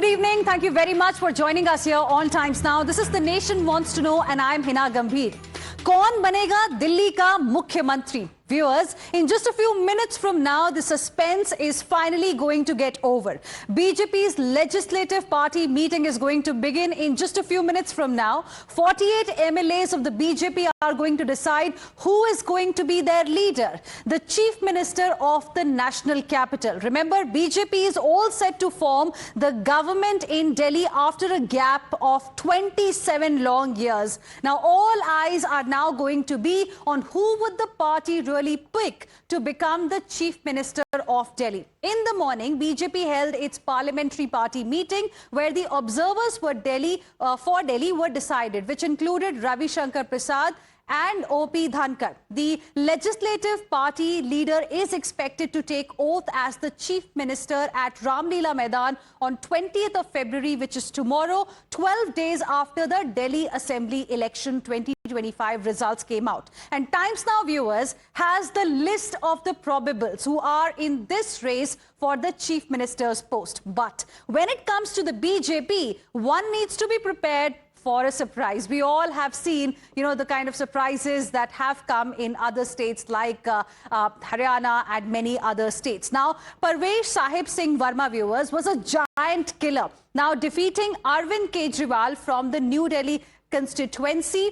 good evening. Thank you very much for joining us here on Times Now. This is The Nation Wants to Know and I'm Hina Gambhir. कौन बनेगा दिल्ली का मुख्यमंत्री? Viewers, in just a few minutes from now, the suspense is finally going to get over. BJP's legislative party meeting is going to begin in just a few minutes from now. 48 MLAs of the BJP are going to decide who is going to be their leader, the chief minister of the national capital. Remember, BJP is all set to form the government in Delhi after a gap of 27 long years. Now, all eyes are now going to be on who would the party really pick to become the chief minister of Delhi. In the morning, BJP held its parliamentary party meeting where the observers for Delhi were decided, which included Ravi Shankar Prasad and O.P. Dhankar. The legislative party leader is expected to take oath as the chief minister at Ramleela Maidan on 20th of February, which is tomorrow, 12 days after the Delhi Assembly election 2025 results came out. And Times Now viewers has the list of the probables who are in this race for the chief minister's post. But when it comes to the BJP, one needs to be prepared for a surprise. We all have seen, the kind of surprises that have come in other states like Haryana and many other states. Now, Parvesh Sahib Singh Verma, viewers, was a giant killer. Now, defeating Arvind Kejriwal from the New Delhi constituency.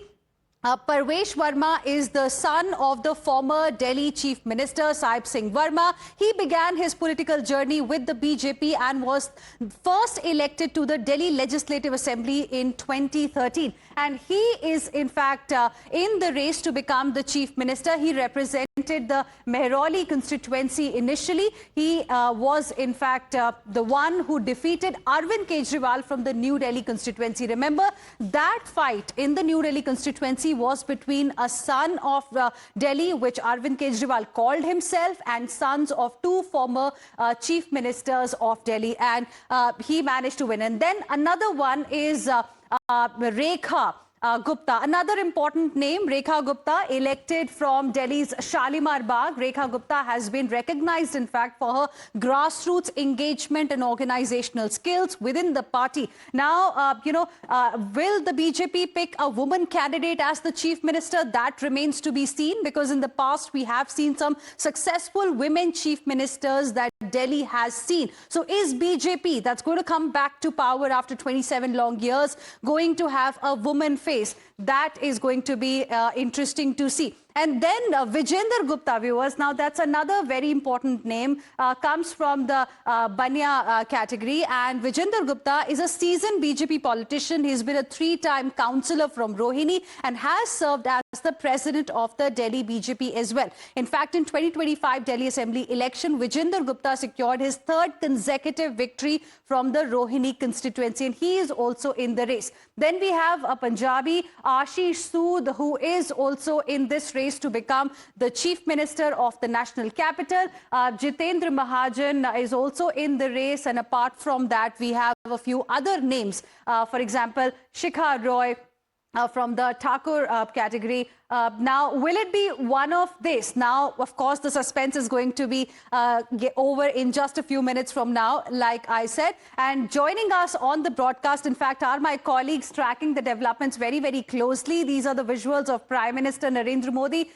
Parvesh Verma is the son of the former Delhi Chief Minister Sahib Singh Verma. He began his political journey with the BJP and was first elected to the Delhi Legislative Assembly in 2013. And he is, in fact, in the race to become the Chief Minister. He represented the Mehrauli constituency initially. He was, in fact, the one who defeated Arvind Kejriwal from the New Delhi constituency. Remember, that fight in the New Delhi constituency was between a son of Delhi, which Arvind Kejriwal called himself, and sons of two former chief ministers of Delhi. And he managed to win. And then another one is Rekha Gupta, another important name. Rekha Gupta, elected from Delhi's Shalimar Bagh. Rekha Gupta has been recognized, in fact, for her grassroots engagement and organizational skills within the party. Now, will the BJP pick a woman candidate as the chief minister? That remains to be seen, because in the past we have seen some successful women chief ministers that Delhi has seen. So is BJP, that's going to come back to power after 27 long years, going to have a woman face? That is going to be interesting to see. And then Vijender Gupta, viewers, now that's another very important name, comes from the Banya category. And Vijender Gupta is a seasoned BJP politician. He's been a three-time councillor from Rohini and has served as the president of the Delhi BJP as well. In fact, in 2025 Delhi Assembly election, Vijender Gupta secured his third consecutive victory from the Rohini constituency, and he is also in the race. Then we have a Punjabi, Ashish Sood, who is also in this race to become the chief minister of the national capital. Jitendra Mahajan is also in the race, and apart from that, we have a few other names. For example, Shikha Roy from the Thakur category. Now, will it be one of this? Now, of course, the suspense is going to be over in just a few minutes from now, like I said. And joining us on the broadcast, in fact, are my colleagues tracking the developments very, very closely. These are the visuals of Prime Minister Narendra Modi,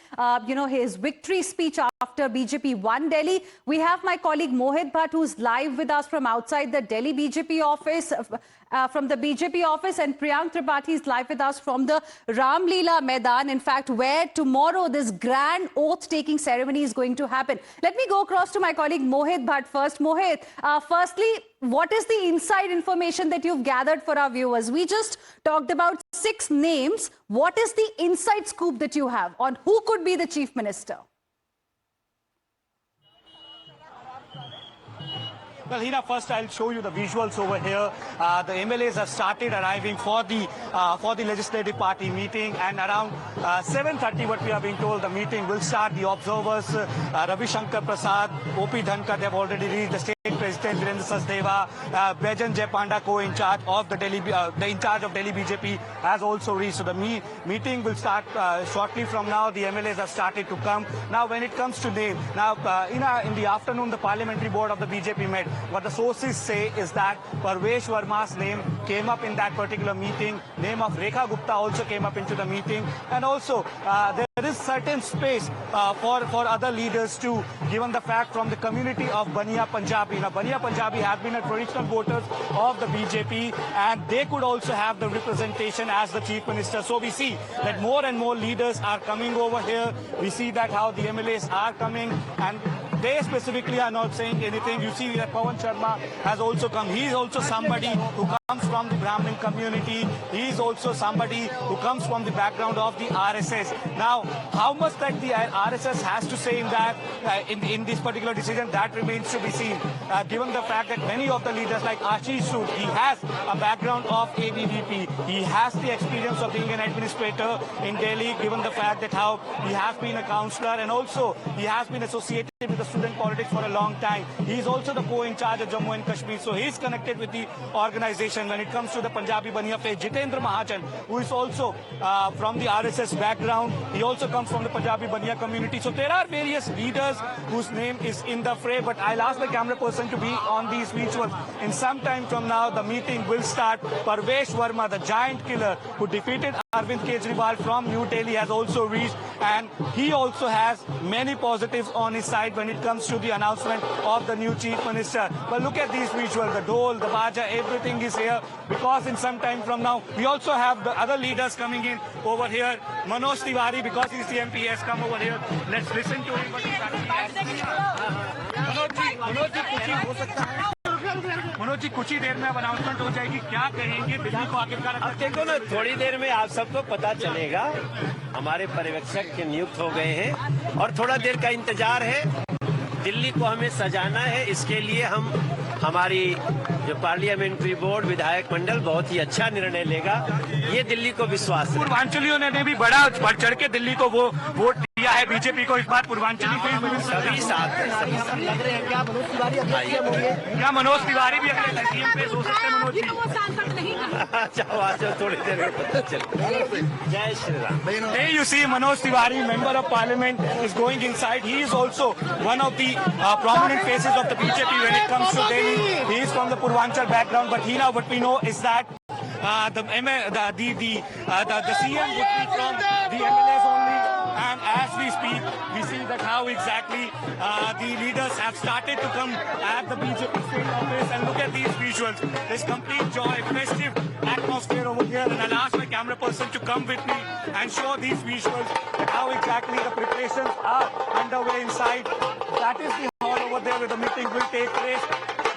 his victory speech after BJP won Delhi. We have my colleague Mohit Bhatt, who's live with us from outside the Delhi BJP office. And Priyank Tripathi is live with us from the Ramleela Maidan, in fact, where tomorrow this grand oath-taking ceremony is going to happen. Let me go across to my colleague Mohit Bhatt first. Mohit, firstly, what is the inside information that you've gathered for our viewers? We just talked about 6 names. What is the inside scoop that you have on who could be the chief minister? Well, Hina, first I'll show you the visuals over here. The MLAs have started arriving for the legislative party meeting, and around 7:30, what we are being told, the meeting will start. The observers, Ravi Shankar Prasad, O.P. Dhankar, they have already reached. The state president Virendra Sachdeva, Baijan Jay Panda, co-in-charge of the Delhi, in charge of Delhi BJP, has also reached. So the meeting will start shortly from now. The MLAs have started to come. Now, when it comes to name, now in the afternoon, the parliamentary board of the BJP met. what the sources say is that Parvesh Verma's name came up in that particular meeting. Name of Rekha Gupta also came up into the meeting, and also there is certain space for other leaders too, given the fact from the community of Baniya Punjabi. Now, Baniya Punjabi have been a traditional voters of the BJP, and they could also have the representation as the chief minister. So we see that more and more leaders are coming over here. We see that how the MLAs are coming, and they specifically are not saying anything. You see that Pawan Sharma has also come. He is also somebody who comes from the Brahmin community. He is also somebody who comes from the background of the RSS. Now, how much that the RSS has to say in that, in this particular decision, that remains to be seen. Given the fact that many of the leaders like Ashish Sood, he has a background of ABVP. He has the experience of being an administrator in Delhi, given the fact that how he has been a councillor, and also he has been associated with the student politics for a long time. He is also the co-in charge of Jammu and Kashmir, so he is connected with the organization. When it comes to the Punjabi Baniya face, Jitendra Mahajan, who is also from the RSS background, he also comes from the Punjabi Baniya community. So there are various leaders whose name is in the fray, but I'll ask the camera person to be on these visuals. In some time from now, the meeting will start. Parvesh Verma, the giant killer who defeated Arvind Kejriwal from New Delhi, has also reached, and he also has many positives on his side when it comes to the announcement of the new chief minister. But look at these visuals, the dole, the baja, everything is here, because in some time from now, we also have the other leaders coming in over here. Manoj Tiwari, because he's the MP, has come over here. Let's listen to him. Manoj ji कुछ ही देर में अब announcement हो जाएगी, क्या कहेंगे दिल्ली को आखिरकार? अब देखो ना, थोड़ी देर में आप सबको पता चलेगा। हमारे पर्यवेक्षक के नियुक्त हो गए हैं और थोड़ा देर का इंतजार है। दिल्ली को हमें सजाना है, इसके लिए हमारी जो पार्लियामेंट्री बोर्ड, विधायक मंडल बहुत ही अच्छा निर्णय लेगा, ये दिल्ली को विश्वास है। पूर्वांचलियों ने भी बड़ा बढ़ चढ़ के दिल्ली को वो वोट दिया है बीजेपी को। इस बार पूर्वांचली सभी साथ हैं, सभी साथ लग रहे हैं। क्या मनोज तिवारी क्या मनोज तिवारी भी अगले सीएम पे हो सकते हैं? मनोज जी अच्छा, थोड़ी देर में पता चले। जय Shri Ram. Hey, you see Manoj Tiwari, member of parliament, is going inside. He is also one of the prominent faces of the BJP when it comes to Delhi. He is from the Purvanchal background, but what we know is that the CM would be from the MLAs only. And as we speak, we see that how exactly the leaders have started to come at the BJP state office. And look at these visuals. There's complete joy, festive atmosphere over here. And I'll ask my camera person to come with me and show these visuals, how exactly the preparations are underway inside. That is the hall over there where the meeting will take place.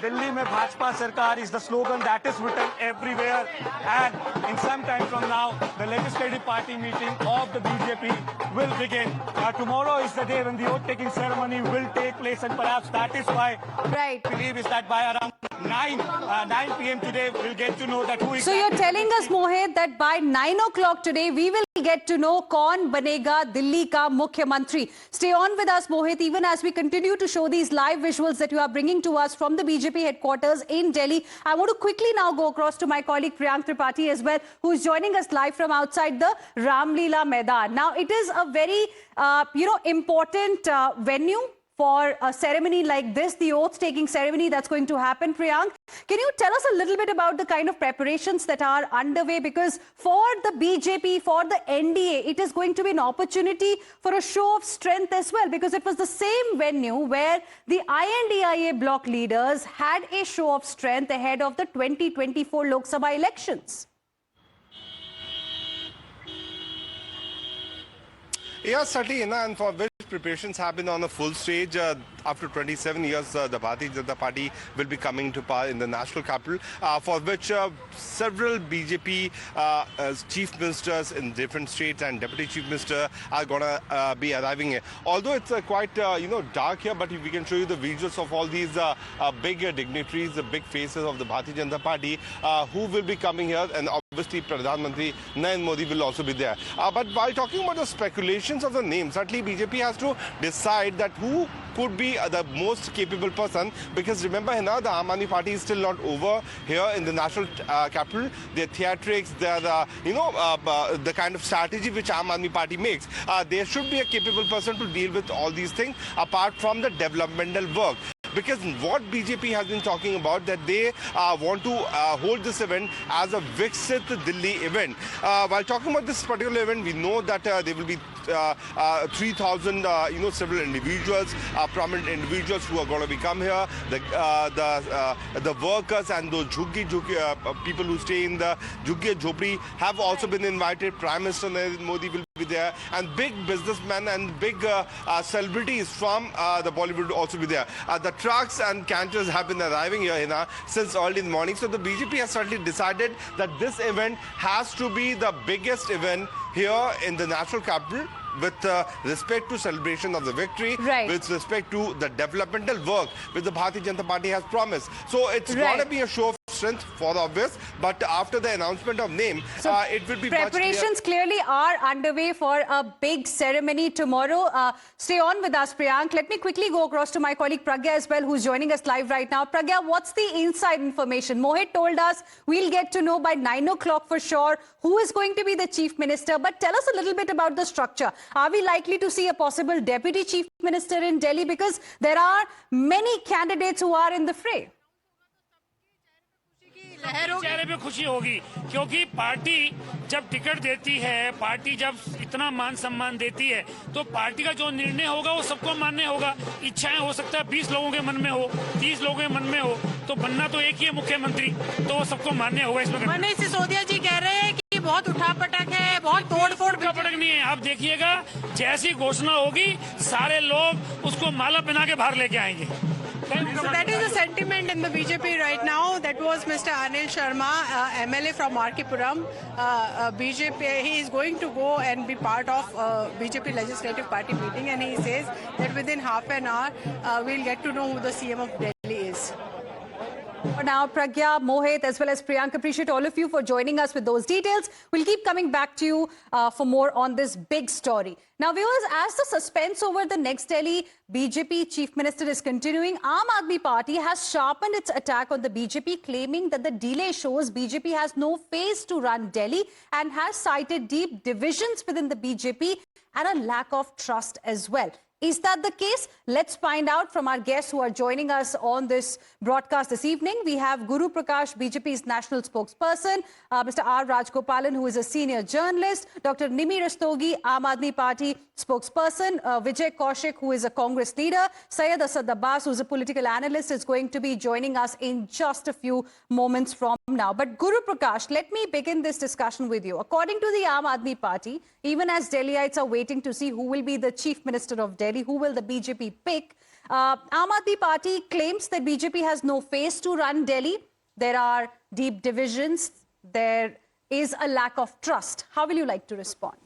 Delhi mein Bhajpa Sarkar is the slogan that is written everywhere. And in some time from now, the legislative party meeting of the BJP will begin. Tomorrow is the day when the oath-taking ceremony will take place, and perhaps that is why I believe is that by around 9 p.m. today, we'll get to know that who is... So you're telling us, Mohit, that by 9 o'clock today, we will get to know kaun banega Delhi ka Mukhyamantri. Stay on with us, Mohit, even as we continue to show these live visuals that you are bringing to us from the BJP headquarters in Delhi. I want to quickly now go across to my colleague Priyank Tripathi as well, who is joining us live from outside the Ramlila Maidan. Now, it is a very, important venue for a ceremony like this, the oath-taking ceremony that's going to happen. Priyank, can you tell us a little bit about the kind of preparations that are underway? Because for the BJP, for the NDA, it is going to be an opportunity for a show of strength as well, because it was the same venue where the INDIA bloc leaders had a show of strength ahead of the 2024 Lok Sabha elections. Yes, certainly, and for which preparations have been on a full stage. After 27 years, the Bharatiya Janata Party will be coming to power in the national capital, for which several BJP chief ministers in different states and deputy chief minister are going to be arriving here. Although it's quite dark here, but we can show you the visuals of all these big dignitaries, the big faces of the Bharatiya Janata Party who will be coming here, and obviously Pradhan Mantri Narendra Modi will also be there. But while talking about the speculations of the names, certainly BJP has to decide that who could be the most capable person, because remember, Hina, the Aam Aadmi Party is still not over here in the national capital. Their theatrics, the kind of strategy which Aam Aadmi Party makes, there should be a capable person to deal with all these things apart from the developmental work. because what BJP has been talking about, that they want to hold this event as a Viksit Delhi event. While talking about this particular event, we know that there will be 3,000 several individuals, prominent individuals who are going to become here. The workers and those jhuggi people who stay in the jhuggi jhopri have also been invited. Prime Minister Narendra Modi will be there, and big businessmen and big celebrities from the Bollywood will also be there. The trucks and canters have been arriving here, Hina, since early in the morning. So the BJP has certainly decided that this event has to be the biggest event here in the national capital, with respect to celebration of the victory, right, with respect to the developmental work which the Bharatiya Janata Party has promised. So it's going to be a show of strength for the obvious, but after the announcement of name, it will be preparations clearly are underway for a big ceremony tomorrow. Stay on with us, Priyank. Let me quickly go across to my colleague Pragya as well, who's joining us live right now. Pragya, what's the inside information? Mohit told us we'll get to know by 9 o'clock for sure who is going to be the chief minister, but tell us a little bit about the structure. Are we likely to see a possible deputy chief minister in Delhi? Because there are many candidates who are in the fray. चेहरे पे खुशी होगी, क्योंकि party जब ticket देती है, party जब इतना मान सम्मान देती है, तो पार्टी का जो निर्णय होगा वो सबको मान्य होगा। इच्छाएं हो सकता है 20 लोगों के मन में हो, 30 लोगों के मन में हो, तो बनना तो एक ही है मुख्यमंत्री, तो वो सबको मान्य होगा। इसमें मनीष सिसोदिया जी कह रहे हैं कि बहुत उठापटक है, बहुत तोड़फोड़ उठापटक नहीं है। आप देखिएगा, जैसी घोषणा होगी सारे लोग उसको माला पहना के बाहर लेके आएंगे। So that is the sentiment in the BJP right now. That was Mr. Anil Sharma, MLA from Markipuram. BJP, he is going to go and be part of BJP Legislative Party meeting, and he says that within half an hour we'll get to know who the CM of Delhi is. For now, Pragya, Mohit, as well as Priyank, appreciate all of you for joining us with those details. We'll keep coming back to you for more on this big story. Now, viewers, as the suspense over the next Delhi BJP Chief Minister is continuing, Aam Aadmi Party has sharpened its attack on the BJP, claiming that the delay shows BJP has no face to run Delhi and has cited deep divisions within the BJP and a lack of trust as well. Is that the case? Let's find out from our guests who are joining us on this broadcast this evening. We have Guru Prakash, BJP's national spokesperson, Mr. R. Rajgopalan, who is a senior journalist, Dr. Nimi Rastogi, Aam Aadmi Party spokesperson, Vijay Kaushik, who is a Congress leader, Syed Asad Abbas, who is a political analyst, is going to be joining us in just a few moments from now. But Guru Prakash, let me begin this discussion with you. According to the Aam Aadmi Party, even as Delhiites are waiting to see who will be the chief minister of Delhi, who will the BJP pick, Aam Aadmi Party claims that BJP has no face to run Delhi. There are deep divisions. There is a lack of trust. How will you like to respond?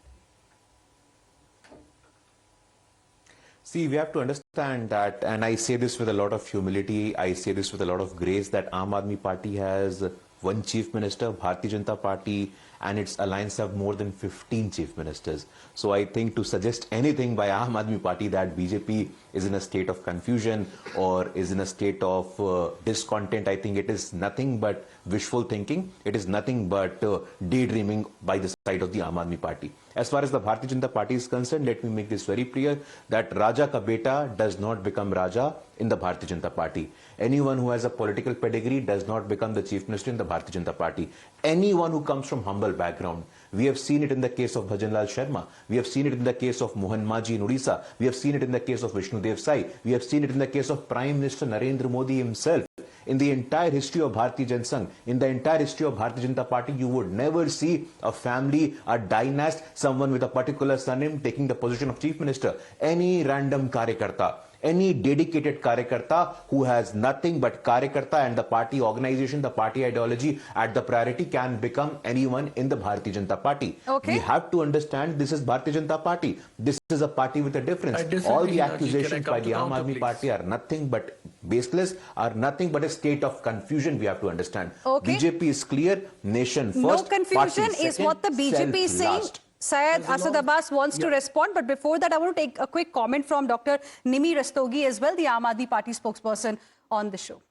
See, we have to understand that, and I say this with a lot of humility, I say this with a lot of grace, that Aam Aadmi Party has one chief minister, Bharatiya Janata Party and its alliance have more than 15 chief ministers. So I think to suggest anything by Aam Aadmi Party that BJP is in a state of confusion or is in a state of discontent, I think it is nothing but wishful thinking. It is nothing but daydreaming by the side of the Aam Aadmi Party. As far as the Bharatiya Janata Party is concerned, let me make this very clear that Raja ka beta does not become Raja in the Bharatiya Janata Party. Anyone who has a political pedigree does not become the chief minister in the Bharatiya Janata Party. Anyone who comes from humble background. We have seen it in the case of Bhajanlal Sharma. We have seen it in the case of Mohan Maji in Odisha. We have seen it in the case of Vishnu Dev Sai. We have seen it in the case of Prime Minister Narendra Modi himself. In the entire history of Bharatiya Janasangh, in the entire history of Bharatiya Janata Party, you would never see a family, a dynasty, someone with a particular surname taking the position of chief minister. Any random karyakarta, any dedicated karyakarta who has nothing but karyakarta and the party organization, the party ideology at the priority can become anyone in the Bharatiya Janata Party. Okay. We have to understand this is Bharatiya Janata Party. This is a party with a difference. All the accusations by the Aam Aadmi Party are nothing but baseless, are nothing but a state of confusion. We have to understand. Okay. BJP is clear, nation first. No confusion party is second, what the BJP is saying. last. Syed Asad Abbas wants to respond, but before that, I want to take a quick comment from Dr. Nimi Rastogi as well, the Aam Aadmi Party spokesperson on the show.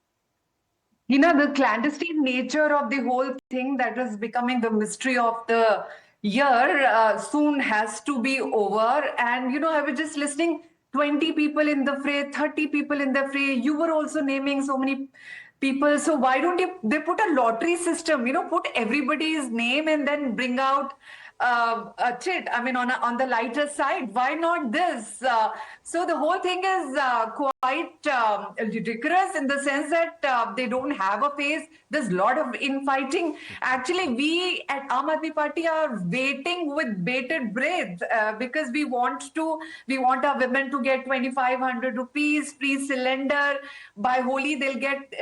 You know, the clandestine nature of the whole thing that is becoming the mystery of the year soon has to be over. And, you know, I was just listening 20 people in the fray, 30 people in the fray. You were also naming so many people. So why don't they put a lottery system, put everybody's name and then bring out a chit. I mean, on the lighter side, why not this? So the whole thing is quite ridiculous in the sense that they don't have a face. There's a lot of infighting. Actually, we at Aam Aadmi Party are waiting with bated breath because we want our women to get 2,500 rupees free cylinder. By Holi, they'll get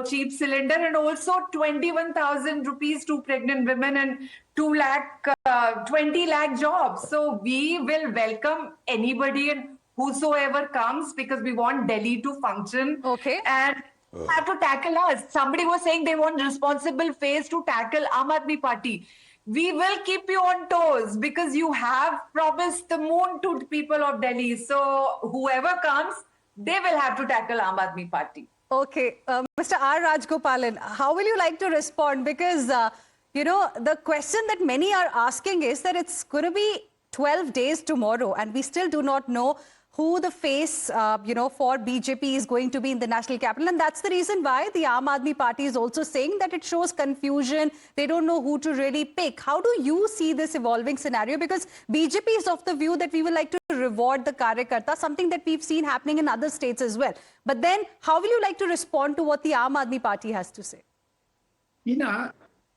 cheap cylinder, and also 21,000 rupees to pregnant women and 20 lakh jobs. So we will welcome anybody and whosoever comes because we want Delhi to function. Okay. And have to tackle us. Somebody was saying they want responsible face to tackle Aam Aadmi Party. We will keep you on toes because you have promised the moon to the people of Delhi. So whoever comes, they will have to tackle Aam Aadmi Party. Okay. Mr. R. Rajgopalan, how will you like to respond? Because, the question that many are asking is that it's going to be 12 days tomorrow and we still do not know who the face, for BJP is going to be in the national capital. And that's the reason why the Aam Aadmi Party is also saying that it shows confusion. They don't know who to really pick. How do you see this evolving scenario? Because BJP is of the view that we would like to reward the Karyakarta, something that we've seen happening in other states as well. But then how will you like to respond to what the Aam Aadmi Party has to say?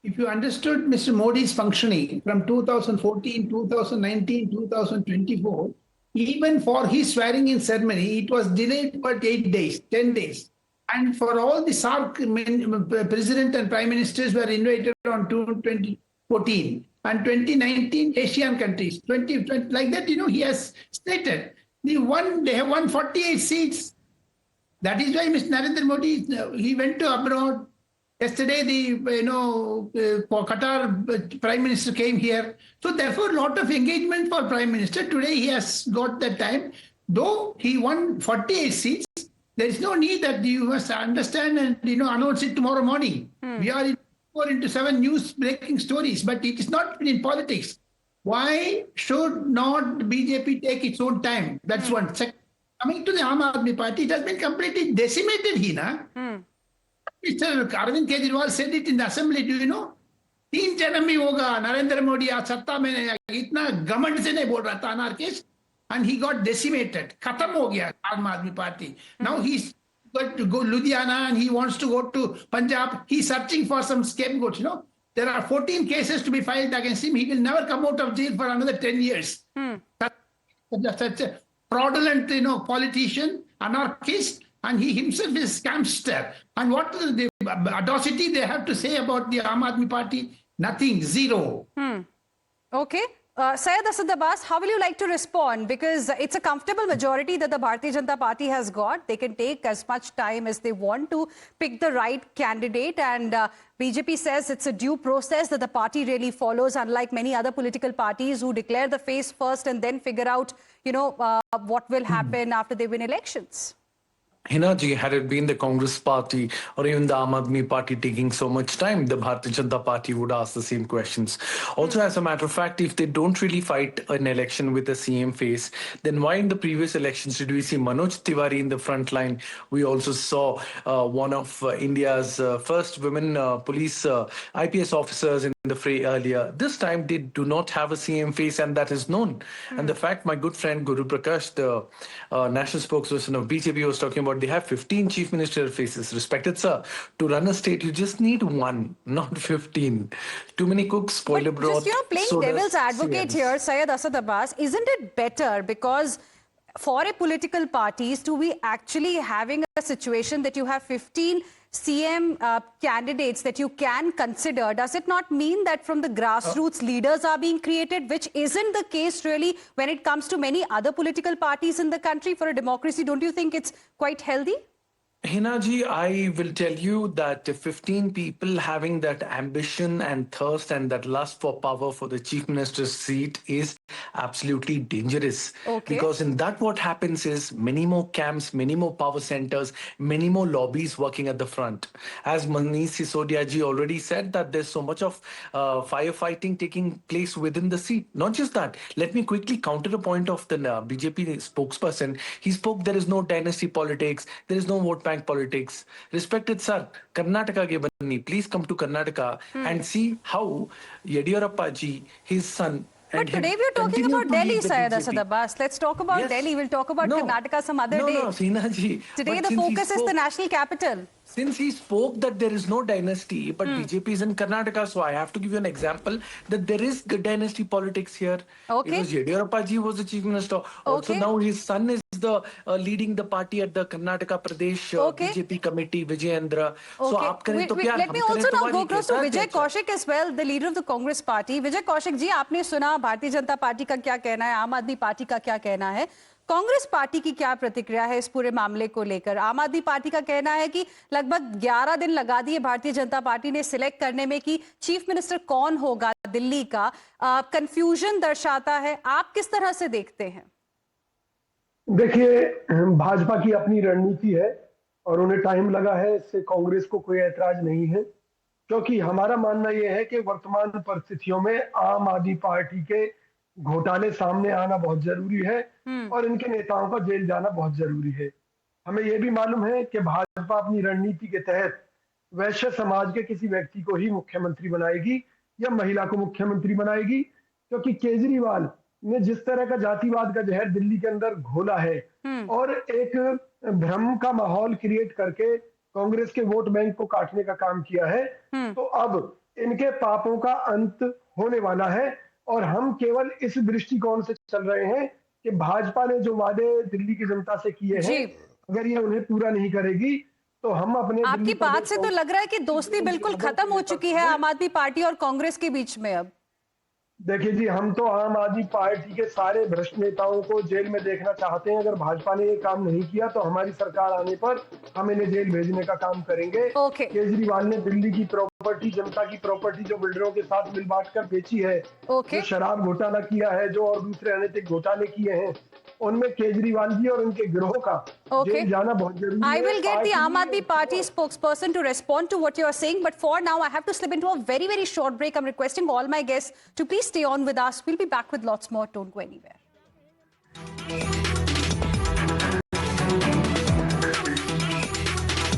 If you understood Mr. Modi's functioning from 2014, 2019, 2024, even for his swearing-in ceremony, it was delayed for 8 days, 10 days. And for all the SARC president and prime ministers were invited on 2014. And 2019, Asian countries, 2020, like that, he has stated. They have won 48 seats. That is why Mr. Narendra Modi, he went to abroad. Yesterday, for Qatar Prime Minister came here. So therefore, a lot of engagement for Prime Minister. Today, he has got that time. Though he won 48 seats, there is no need that you must understand and, announce it tomorrow morning. We are in 4 into 7 news breaking stories, but it is not in politics. Why should not BJP take its own time? That's one. Second, coming to the Aam Aadmi Party, it has been completely decimated, Hina. Mr. Arvind Kejriwal said it in the assembly, do you know? 3 जन्म में होगा नरेंद्र मोदी आज सत्ता में इतना घमंड से नहीं बोल रहा था anarchist, and he got decimated. खत्म हो गया आम आदमी party. Now he's got to go Ludhiana and he wants to go to Punjab. He's searching for some scapegoat. There are 14 cases to be filed against him. He will never come out of jail for another 10 years. Such a fraudulent, politician, anarchist. And he himself is a scamster. And what is the audacity they have to say about the Aam Aadmi Party? Nothing, zero. Okay. Syed Asad Abbas, how will you like to respond? Because it's a comfortable majority that the Bharatiya Janata Party has got. They can take as much time as they want to pick the right candidate. And BJP says it's a due process that the party really follows, unlike many other political parties who declare the face first and then figure out, what will happen after they win elections. Hina ji, had it been the Congress party or even the Aam Aadmi Party taking so much time, the Bharatiya Janata Party would ask the same questions. Also, as a matter of fact, if they don't really fight an election with a CM face, then why in the previous elections did we see Manoj Tiwari in the front line? We also saw one of India's first women police IPS officers in the fray earlier. This time they do not have a CM face, and that is known. And the fact my good friend Guru Prakash, the national spokesperson of BJP, was talking about they have 15 chief ministerial faces. Respected sir, to run a state you just need 1, not 15. Too many cooks spoil a broth. Just playing devil's advocate here, Syed Asad Abbas, isn't it better because for a political parties to be actually having a situation that you have 15 CM candidates that you can consider, does it not mean that from the grassroots leaders are being created, which isn't the case really when it comes to many other political parties in the country? For a democracy, don't you think it's quite healthy? Hina ji, I will tell you that 15 people having that ambition and thirst and that lust for power for the chief minister's seat is absolutely dangerous. Okay. Because in that what happens is many more camps, many more power centers, many more lobbies working at the front. As Manish Sisodia ji already said that there's so much of firefighting taking place within the seat. Not just that. Let me quickly counter the point of the BJP spokesperson. He spoke there is no dynasty politics, there is no vote bank politics. Respected sir, Karnataka ke banni, please come to Karnataka and see how Yediyurappa ji, his son. But today we're talking about Delhi, Syed Asad Abbas. Let's talk about Delhi. We'll talk about Karnataka some other day. No, Seena ji. Today the focus is the national capital. Since he spoke that there is no dynasty, but BJP is in Karnataka, so I have to give you an example that there is dynasty politics here. Okay. Because Yediyurappa ji was the chief minister. Also now his son is the leading the party at the Karnataka Pradesh BJP committee, Vijayendra. So aap kare to kya? Let me also now go across to Vijay Kaushik as well, the leader of the Congress party. Vijay Kaushik ji, आपने सुना Bharatiya Janata party का क्या कहना है, आम आदमी party का क्या कहना है, कांग्रेस पार्टी की क्या प्रतिक्रिया है इस पूरे मामले को लेकर? आम आदमी पार्टी का कहना है कि लगभग 11 दिन लगा दिए भारतीय जनता पार्टी ने सिलेक्ट करने में कि चीफ मिनिस्टर कौन होगा दिल्ली का, कंफ्यूजन दर्शाता है। आप किस तरह से देखते हैं? देखिए, भाजपा की अपनी रणनीति है और उन्हें टाइम लगा है, इससे कांग्रेस को कोई ऐतराज नहीं है, क्योंकि हमारा मानना यह है कि वर्तमान परिस्थितियों में आम आदमी पार्टी के घोटाले सामने आना बहुत जरूरी है और इनके नेताओं का जेल जाना बहुत जरूरी है। हमें यह भी मालूम है कि भाजपा अपनी रणनीति के तहत वैश्य समाज के किसी व्यक्ति को ही मुख्यमंत्री बनाएगी या महिला को मुख्यमंत्री बनाएगी, क्योंकि केजरीवाल ने जिस तरह का जातिवाद का जहर दिल्ली के अंदर घोला है और एक भ्रम का माहौल क्रिएट करके कांग्रेस के वोट बैंक को काटने का काम किया है, तो अब इनके पापों का अंत होने वाला है। और हम केवल इस दृष्टिकोण से चल रहे हैं कि भाजपा ने जो वादे दिल्ली की जनता से किए हैं, अगर ये उन्हें पूरा नहीं करेगी तो हम अपने आपकी बात से तो लग रहा है कि दोस्ती बिल्कुल खत्म हो चुकी है आम आदमी पार्टी और कांग्रेस के बीच में। अब देखिए जी, हम तो आम आदमी पार्टी के सारे भ्रष्ट नेताओं को जेल में देखना चाहते हैं। अगर भाजपा ने ये काम नहीं किया तो हमारी सरकार आने पर हम इन्हें जेल भेजने का काम करेंगे। केजरीवाल ने दिल्ली की प्रॉपर्टी, जनता की प्रॉपर्टी जो बिल्डरों के साथ मिल बांट कर बेची है, जो शराब घोटाला किया है, जो और दूसरे अनैतिक घोटाले किए हैं, उनमें केजरीवाल जी और उनके गिरोह का जेल जाना बहुत जरूरी है। I will get the Aam Aadmi Party spokesperson to respond to what you are saying, but for now I have to slip into a very, very short break. I'm requesting all my guests to please stay on with us. We'll be back with lots more. Don't go anywhere.